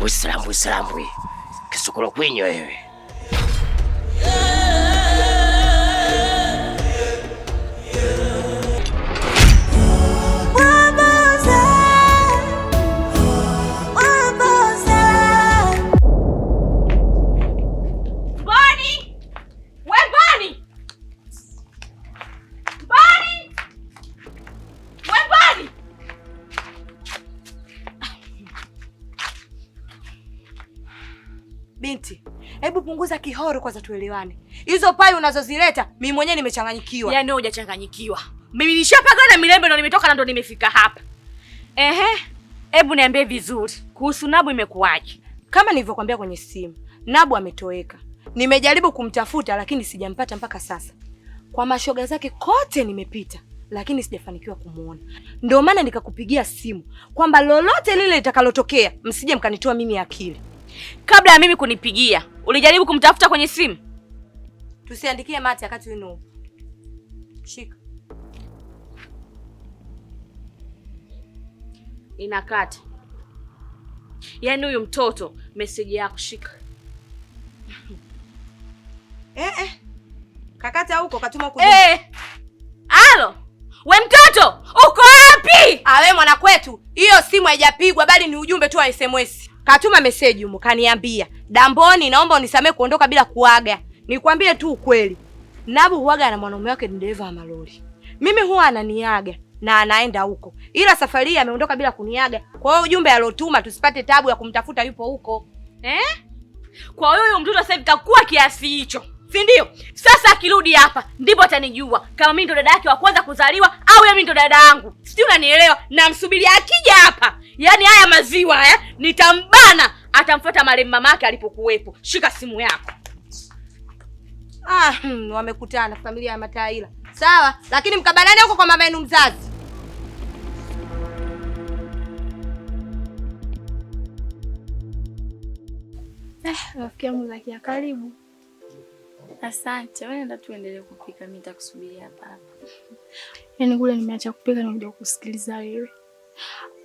Slambwe. Kisukuro kwinyo wewe. Binti, hebu punguza kihoro kwanza tuelewane. Hizo pai unazozileta mimi mwenyewe nimechanganyikiwa. Yaani wewe hujachanganyikiwa. Mimi nishapaka na milembe ndo nimetoka na ndo nimefika hapa. Hebu niambie vizuri. Kuhusu Nabu imekuwaje? Kama nilivyokuambia kwenye simu, Nabu ametoweka. Nimejaribu kumtafuta lakini sijampata mpaka sasa. Kwa mashoga zake kote nimepita lakini sijafanikiwa kumuona. Ndio maana nikakupigia simu kwamba lolote lile litakalotokea msije mkanitoa mimi akili. Kabla ya mimi kunipigia, ulijaribu kumtafuta kwenye simu? Tusiandikie mate wakati wino. Shika. Inakata. Yaani huyu mtoto message yako shika. Kakata huko katuma huko. Halo. We mtoto, uko wapi? Awe mwana kwetu, hiyo simu haijapigwa bali ni ujumbe tu wa SMS. Katuma message huko kaniambia, "Damboni, naomba unisamee kuondoka bila kuaga." Nikwambie tu ukweli. Nabu huaga na mwanaume wake ni dereva wa malori. Mimi huwa ananiaga na anaenda huko. Ila safari hii ameondoka bila kuniaga. Kwa hiyo ujumbe alotuma tusipate tabu ya kumtafuta yupo huko. Kwa hiyo mtoto sasa hivi kakuwa kiasi hicho. Si ndio? Sasa akirudi hapa ndipo atanijua kama mimi ndo dada yake wa kwanza kuzaliwa au mimi ndo dada yangu. Sijui unanielewa? Na msubiri akija hapa. Yaani haya maziwa haya nitambana, atamfuata marehemu mamake alipokuwepo. Shika simu yako. Wamekutana familia ya Mataila. Sawa, lakini mkabanane huko kwa mama yenu mzazi. Rafiki yangu Zakia, karibu. Asante. Wewe nenda tuendelee kupika, mimi nitakusubiria hapa. Yaani kule nimeacha kupika na kuja kusikiliza wewe.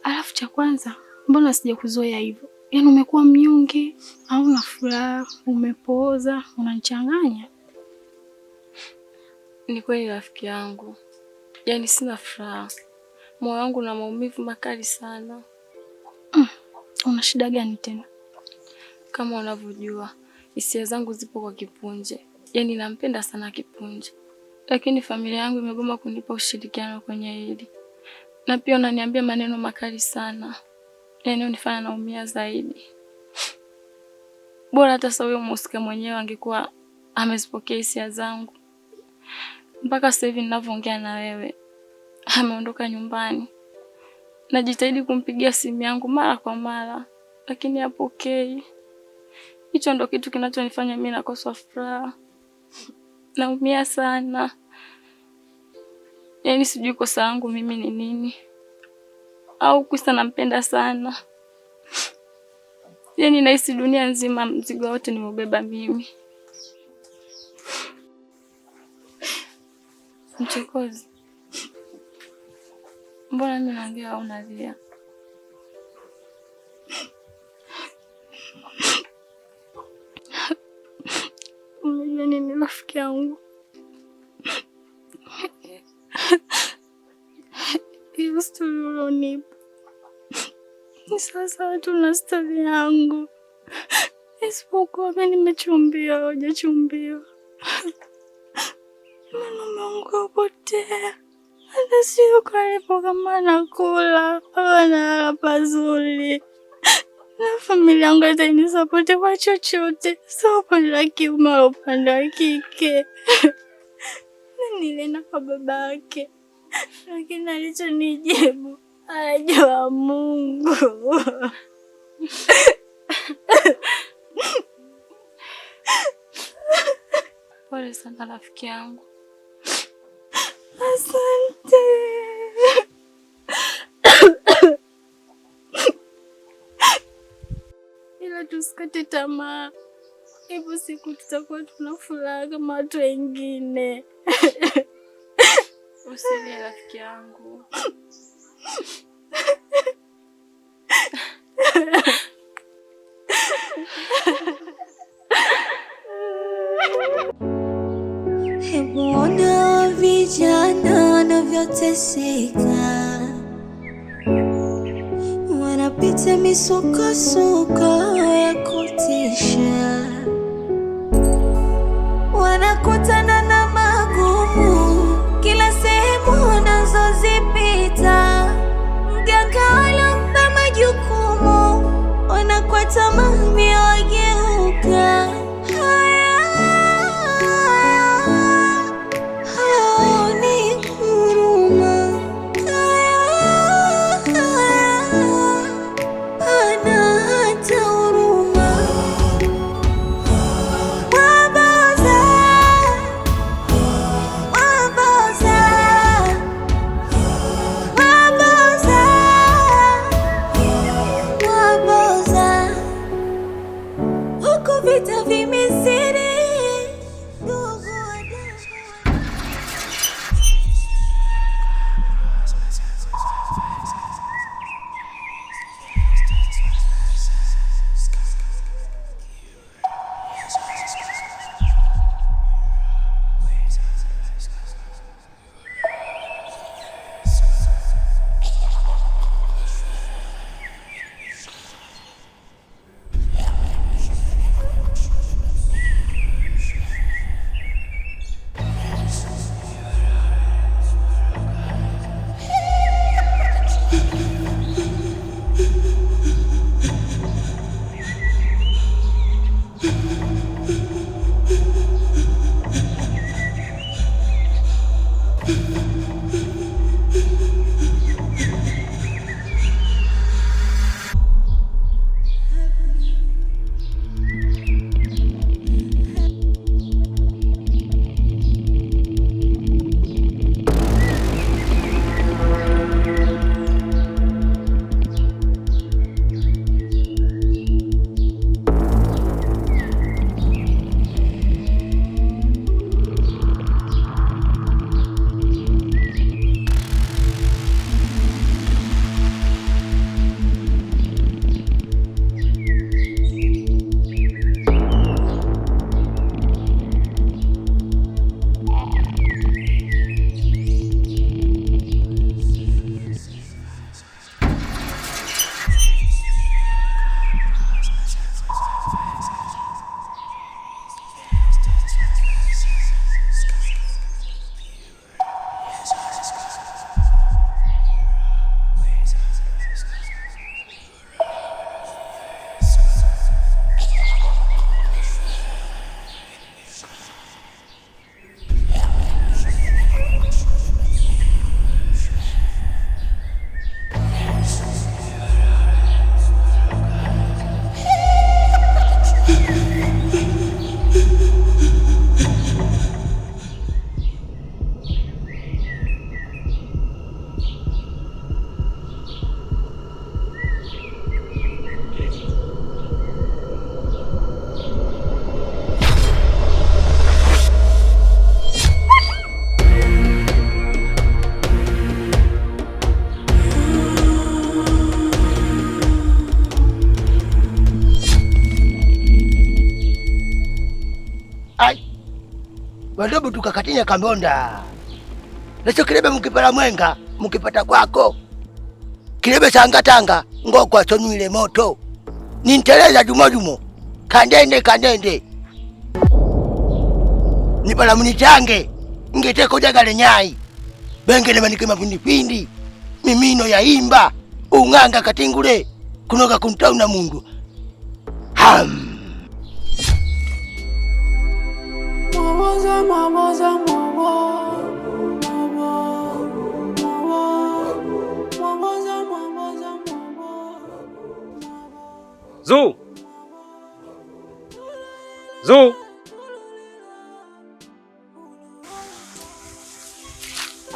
Alafu cha kwanza, mbona sijakuzoea hivyo? Yaani umekuwa mnyonge, hauna furaha, umepooza, unanichanganya. Ni kweli rafiki yangu. Yaani sina furaha. Moyo wangu una maumivu makali sana. Una shida gani tena? Kama unavyojua, hisia zangu zipo kwa Kipunje. Yaani nampenda sana Kipunje. Lakini familia yangu imegoma kunipa ushirikiano kwenye hili. Na pia unaniambia maneno makali sana. Yaani unifanya naumia zaidi. Bora hata sasa huyo mhusika mwenyewe angekuwa amezipokea hisia zangu. Mpaka sasa hivi ninavyoongea na wewe, ameondoka nyumbani. Najitahidi kumpigia simu yangu mara kwa mara, lakini hapokei. Hicho ndo kitu kinachonifanya mimi nakosa furaha. Naumia sana. Yaani sijui kosa langu mimi ni nini. Au kisa nampenda sana. Yaani nahisi dunia nzima mzigo wote nimeubeba mimi. Mchokozi. Mbona mimi naongea au unalia? Unajua nini rafiki yangu? Hiyo story ulionipa ni sasa tu na story yangu. Isipokuwa mimi nimechumbiwa, hujachumbiwa. Mwanaume wangu potea. Hata sio karibu kama nakula, hawana pazuri. Na familia yangu itanisapoti kwa chochote. Sio upande wa kiume au upande wa kike. Nilienda kwa babake. Lakini alichonijibu, anajua Mungu. Pole sana rafiki yangu. Asante. Ila tusikate tamaa. Hivyo siku tutakuwa tuna furaha kama watu wengine. Usilie rafiki yangu. wanateseka, wanapita misukosuko ya kutisha, wanakutana na magumu kila sehemu wanazozipita. Mganga walampa majukumu, wanakwata mami wageuka. Wandobu tukakatinya kambonda. Leso kilebe mukipala mwenga, mukipata kwako. Kilebe sangatanga, ngokwa sonywile moto. Ninteleza jumojumo, kandende. Nipala munichange, ngeteko jagale nyai. Bengele manikema pindi, mimino ya imba, unganga katingule, kunoga kuntauna mundu. Zu.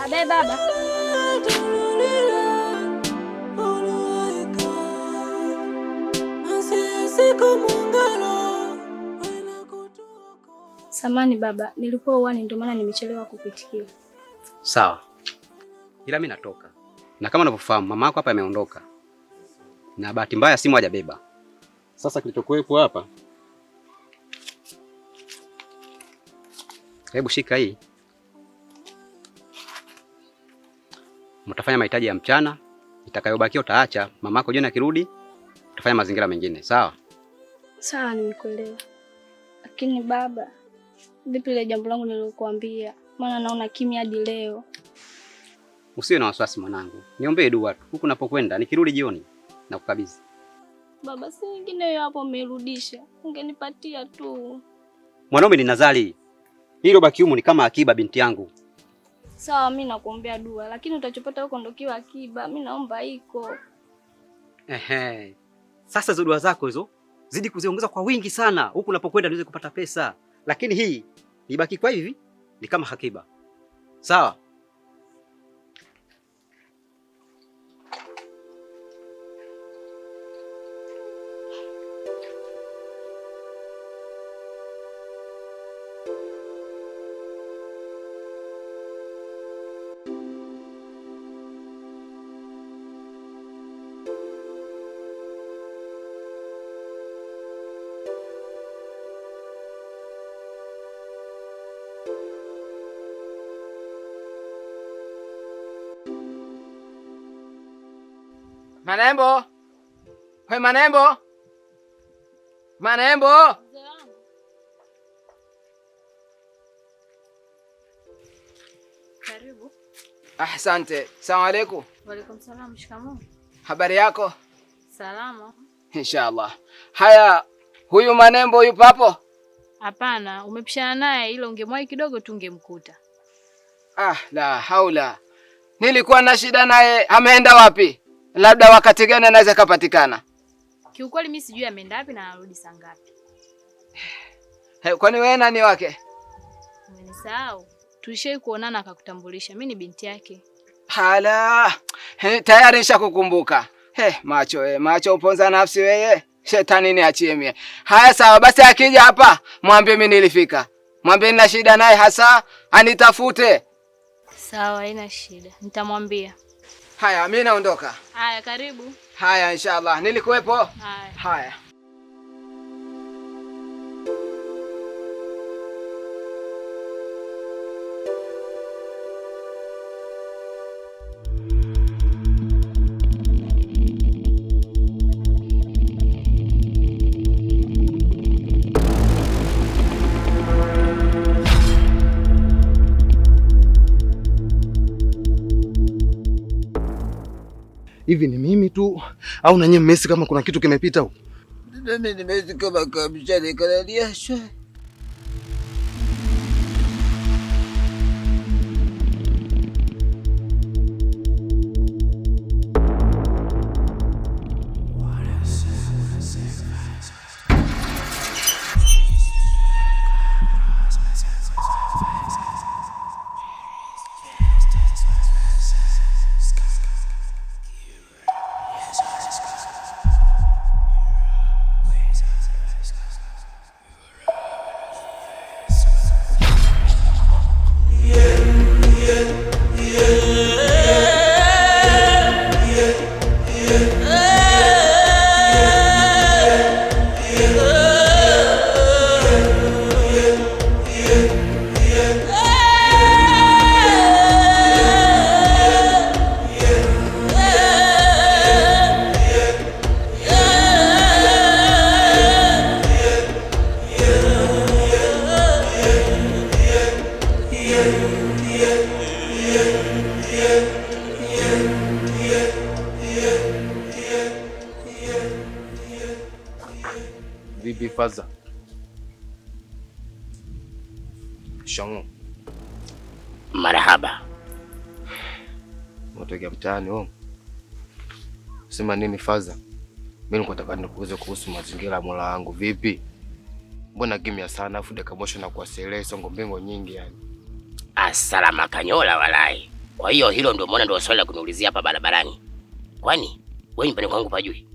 Abe baba. Samani baba, nilikuwa uwani ndio maana nimechelewa kupitikia. Sawa. Ila mimi natoka. Na kama unavyofahamu mama yako hapa ameondoka. Na bahati mbaya simu hajabeba. Sasa kilichokuwepo hapa. Hebu shika hii. mtafanya mahitaji ya mchana, itakayobakia utaacha. Mamako jioni akirudi utafanya mazingira mengine, sawa? Sawa, nimekuelewa. Lakini baba, vipi ile jambo langu nililokuambia? Maana naona kimya hadi leo. Usiwe na wasiwasi mwanangu. Niombee dua tu. Huku napokwenda nikirudi jioni na kukabidhi. Baba, si nyingine hiyo hapo umerudisha. Ungenipatia tu. Mwanaume ni nazali. Hilo baki humu ni kama akiba binti yangu. Sawa, mimi nakuombea dua, lakini utachopata huko ndio kiwa akiba. Mimi naomba iko. Ehe. Sasa hizo dua zako hizo zidi kuziongeza kwa wingi sana. Huku unapokwenda niweze kupata pesa. Lakini hii ibaki kwa hivi ni kama akiba. Sawa? Manembo! Wewe Manembo! Manembo! Karibu. Asante. Asalamu alaykum. Wa alaykum salaam. Shikamoo. Habari yako? Salama. Inshallah. Haya, huyu Manembo yupo hapo? Hapana, umepishana naye, ila ungemwahi kidogo tungemkuta. La haula. Nilikuwa na shida naye, ameenda wapi? Labda wakati gani anaweza kupatikana? Kiukweli mimi sijui ameenda wapi na anarudi saa ngapi. Kwani wewe nani wake? Umenisahau? Tulishai kuonana akakutambulisha. Mimi ni binti yake. Hala. Tayari nishakukumbuka. Macho macho uponza nafsi wewe. Shetani niachie mie. Haya sawa, basi akija hapa mwambie mimi nilifika. Mwambie nina shida naye hasa anitafute. Sawa, haina shida. Nitamwambia. Haya, mimi naondoka. Haya, karibu. Haya, inshallah. Nilikuwepo. Haya. Hivi ni mimi tu au na nyinyi mmesi kama kuna kitu kimepita huko? Mimi nimesi kama kabisa nikalalia shwe. Vipi Faza? Shangu. Marahaba. Unatokea mtaani wewe? Sema nini Faza? Mimi nataka nikuulize kuhusu mazingira ya Mola wangu. Vipi? Mbona kimya sana afu dakika moja na kuwaselea songo mbengo nyingi yani? Asalama kanyola walai. Kwa hiyo hilo ndio muone ndio swali la kuniulizia hapa barabarani. Kwani wewe nyumbani kwangu pajui?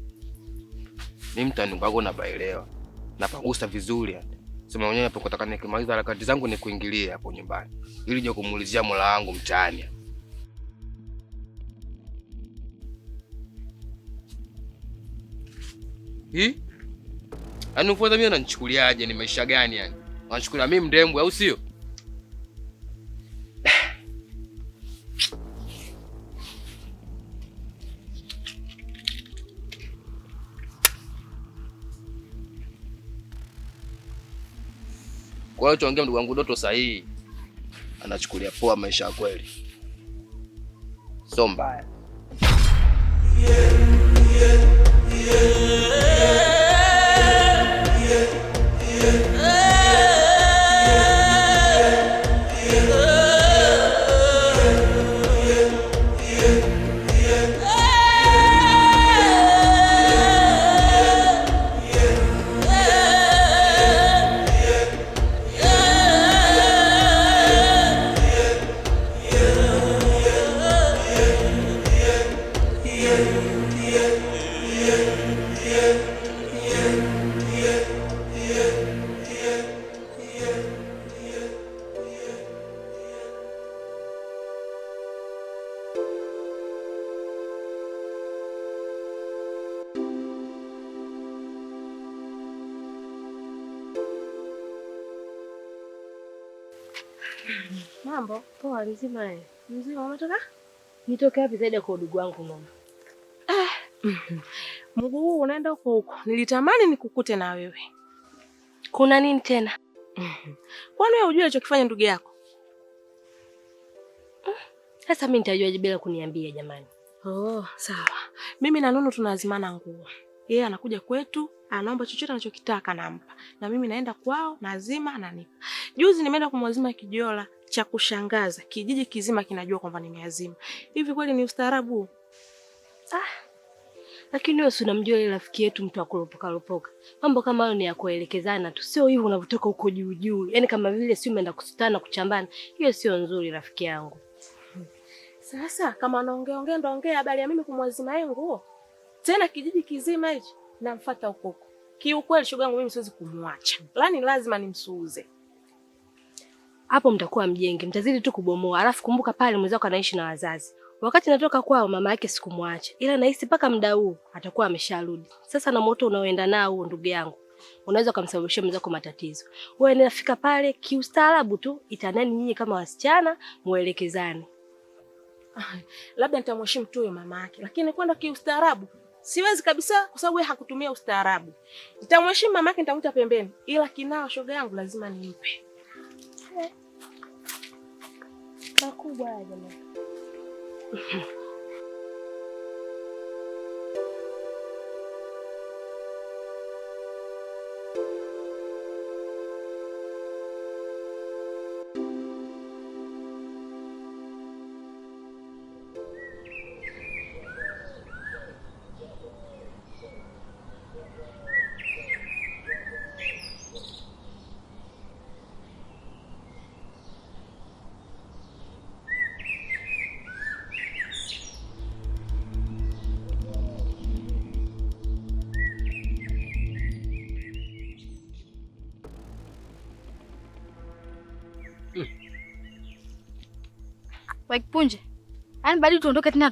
Mimi mtani kwangu napaelewa. Napagusa vizuri yani. Sema mwenyewe hapo kutaka nikimaliza harakati zangu ni kuingilia hapo nyumbani. Ili je kumuulizia Mola wangu mtaani. Yaani ufuata mimi unanichukuliaje, ni maisha gani yani? Unachukulia mimi mdembwe au sio? Kwa hiyo tuongee ndugu wangu Doto sahihi. Anachukulia poa maisha ya kweli. So mbaya. Mambo poa, mzima mzima. Umetoka? Nitoke wapi zaidi kwa udugu wangu mama? Mguu huu unaenda huko. Nilitamani nikukute na wewe. Kuna nini tena? Kwani wewe hujui alichokifanya ndugu yako? Sasa mimi nitajuaje bila kuniambia jamani? Oh, sawa. Mimi na Nunu tunazimana nguo. Yeye anakuja kwetu, anaomba chochote anachokitaka nampa. Na mimi naenda kwao, nazima ananipa. Juzi nimeenda kumwazima kijola cha kushangaza. Kijiji kizima kinajua kwamba nimeazima. Hivi kweli ni ustaarabu? Lakini wewe si unamjua ile rafiki yetu mtu akulopoka lopoka. Mambo kama hayo ni ya kuelekezana tu. Sio hivyo unavotoka huko juu juu. Yaani kama vile si umeenda kusutana kuchambana. Hiyo sio nzuri rafiki yangu. Sasa kama anaongea ndo ongea habari ya mimi kumwazima yeye nguo. Tena kijiji kizima hichi namfuata huko. Kiukweli shoga yangu mimi siwezi kumwacha. Yaani lazima nimsuuze. Hapo mtakuwa mjenge, mtazidi tu kubomoa. Alafu kumbuka pale mwenzako anaishi na wazazi. Wakati natoka kwao mama yake sikumwacha. Ila nahisi paka muda huu atakuwa amesharudi. Sasa na moto unaoenda nao huo ndugu yangu, unaweza kumsababishia mwenzako matatizo. Wewe nafika pale kiustaarabu tu, itanani nyinyi kama wasichana muelekezane. Labda nitamheshimu tu yule mama yake, lakini kwenda kiustaarabu siwezi kabisa kwa sababu yeye hakutumia ustaarabu. Nitamheshimu mama yake, nitamuta pembeni. Ila kinao shoga yangu lazima nimpe. Makubwa haya jamani. Wakipunje. Yaani bado tuondoke tena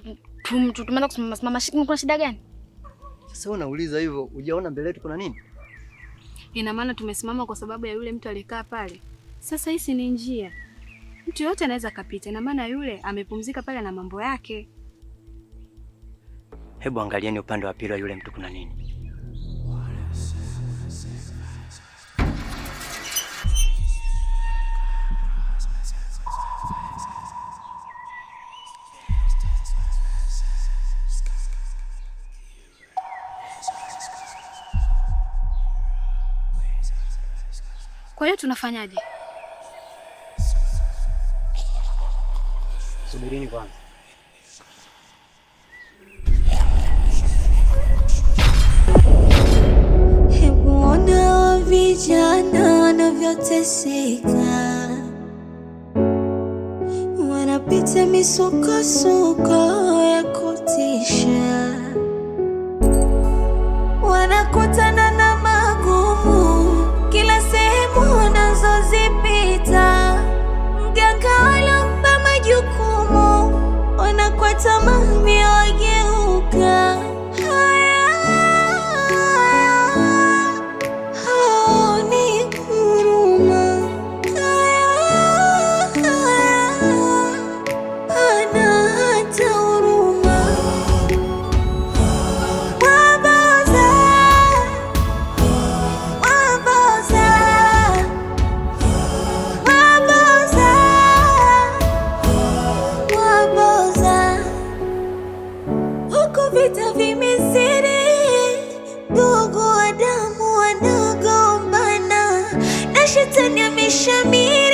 tumeenda kusimama shiki, kuna shida gani? Sasa unauliza hivyo, hujaona mbele yetu kuna nini? Ina maana tumesimama kwa sababu ya yule mtu alikaa pale. Sasa hii ni njia. Mtu yote anaweza kapita. Ina maana yule amepumzika pale na mambo yake. Hebu angalieni upande wa pili wa yule mtu kuna nini? Kwa hiyo tunafanyaje? Subirini kwanza. Hebu ona vijana wanavyoteseka, wanapita misukosuko ya kutisha, wanakutana na magumu kila sehemu wanazozipita. Mganga walompa majukumu, wanakuwa tamami wageuka. Haoni huruma, hana hata huruma. Waboza, waboza, vita vimezidi, ndugu wa damu wanagombana na shetani ameshamia.